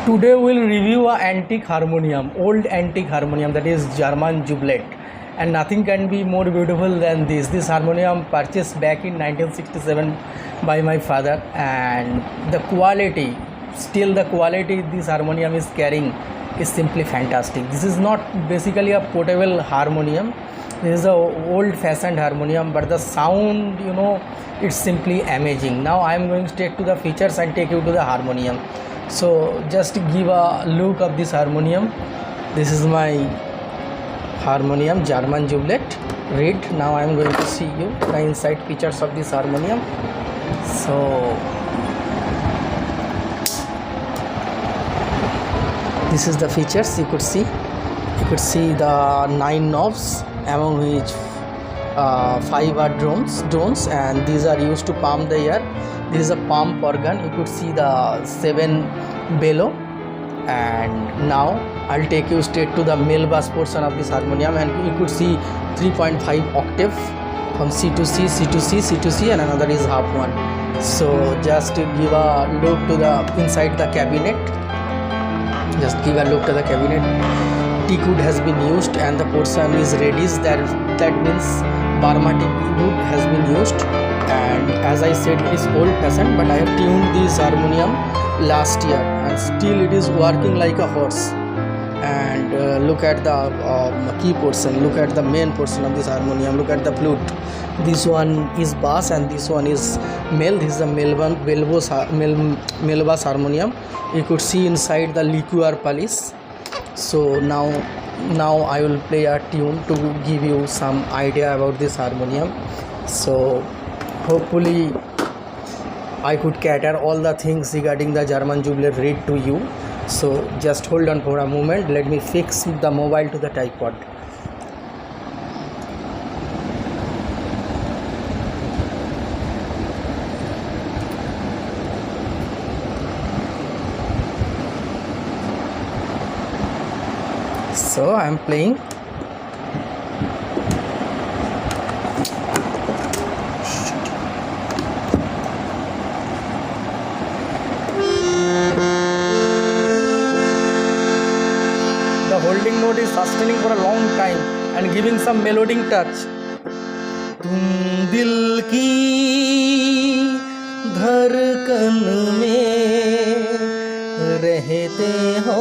Today we'll review a antique harmonium, old antique harmonium, that is German Jubilee, and nothing can be more beautiful than this. This harmonium purchased back in 1967 by my father, and the quality, still the quality this harmonium is carrying is simply fantastic. This is not basically a portable harmonium. This is a old fashioned harmonium, but the sound, it's simply amazing. Now I am going straight to the features and take you to the harmonium. So just give a look of this harmonium. This is my harmonium, German Jubilee. Read. Now I am going to see you the inside features of this harmonium. So this is the features. You could see the 9 knobs, among which 5 are drones, and these are used to pump the air. This is a pump organ. You could see the 7 bellow, and now I'll take you straight to the male bass portion of this harmonium, and you could see 3.5 octave from C to C, C to C, C to C, and another is half one. So just give a look to the inside the cabinet. Just give a look to the cabinet. Teak wood has been used, and the portion is reddish. That means Burma teak wood has been used. And as I said, it is old fashioned, but I have tuned this harmonium last year, and still it is working like a horse. And look at the key portion, look at the main portion of this harmonium, look at the flute. This one is bass and this one is male. This is a male bass harmonium. You could see inside the liqueur polish. So now I will play a tune to give you some idea about this harmonium. So hopefully I could cater all the things regarding the German Jubilee read to you. So just hold on for a moment. Let me fix the mobile to the tripod. So I am playing. The holding note is sustaining for a long time and giving some melodic touch. तुम दिल की धड़कन में रहते हो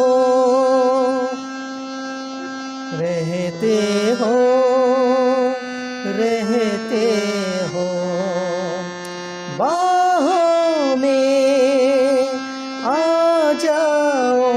बाहों में आ जाओ.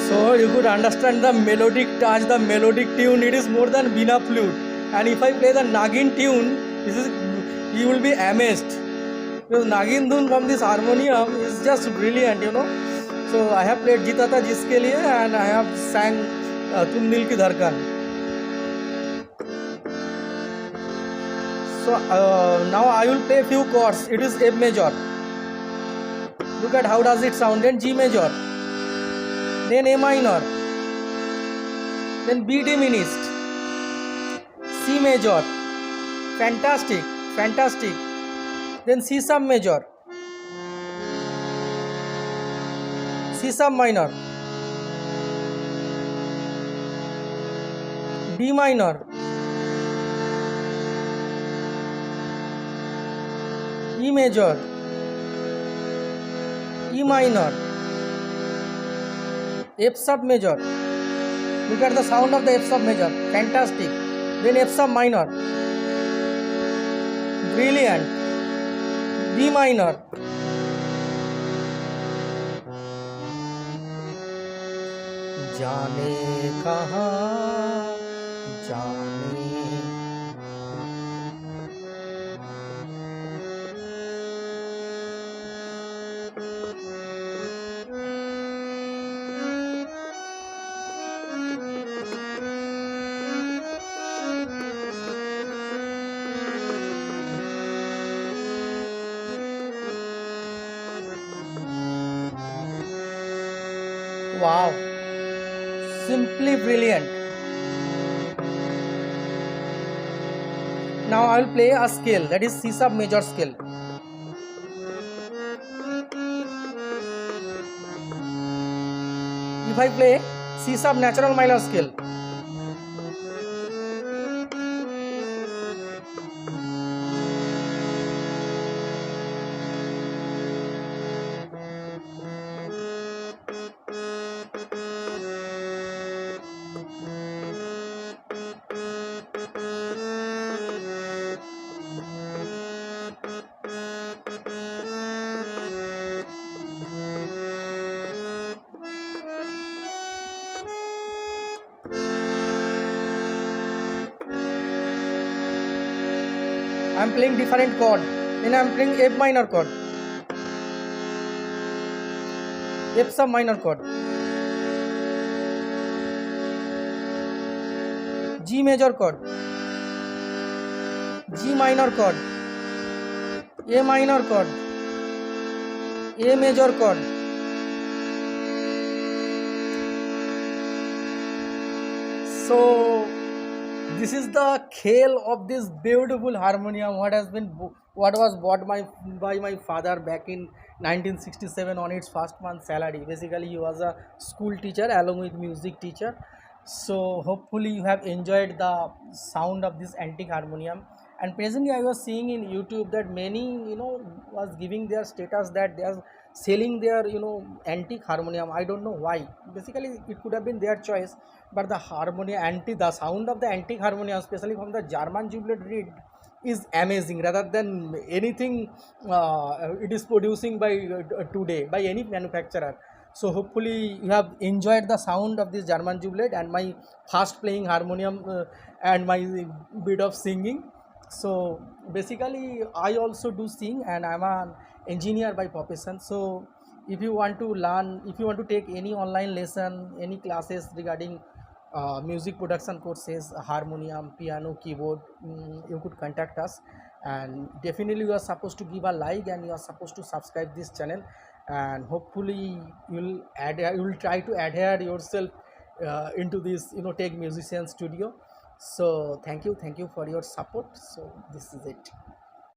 So you could understand the melodic touch, the melodic tune. It is more than Veena flute. And if I play the Nagin tune, you will be amazed. Because Nagin tune from this harmonium is just brilliant, So I have played जीता था जिसके लिए and I have sang तुम दिल की धड़कन. So now I will play few chords. It is F major. Look at how does it sound. Then G major. Then A minor. Then B diminished. C major. Fantastic. Fantastic. Then C sub major. C sub minor. D minor. E major. E minor. F sub major. Look at the sound of the F sub major. Fantastic. Then F sub minor. Brilliant. B minor. जाने कहाँ जाने Wow, simply brilliant. Now I will play a scale, that is C sub major scale. If I play C sub natural minor scale, I am playing different chord. Then I am playing F minor chord, F sub minor chord, G major chord, G minor chord, A minor chord, A major chord. So this is the khel of this beautiful harmonium what was bought by my father back in 1967 on its first month salary. Basically he was a school teacher along with music teacher. So hopefully you have enjoyed the sound of this antique harmonium. And presently I was seeing in YouTube that many was giving their status that they are selling their antique harmonium. I don't know why. Basically it could have been their choice, but the sound of the antique harmonium, especially from the German Jubilee reed, is amazing rather than anything it is producing by today by any manufacturer. So hopefully you have enjoyed the sound of this German Jubilee and my fast playing harmonium and my bit of singing. So basically I also do sing and I'm an engineer by profession. So if you want to take any online lesson, any classes regarding music production courses, harmonium, piano, keyboard, you could contact us. And definitely you are supposed to give a like and you are supposed to subscribe this channel, and hopefully you will try to adhere yourself into this Tech Musician Studio. So thank you for your support. So this is it.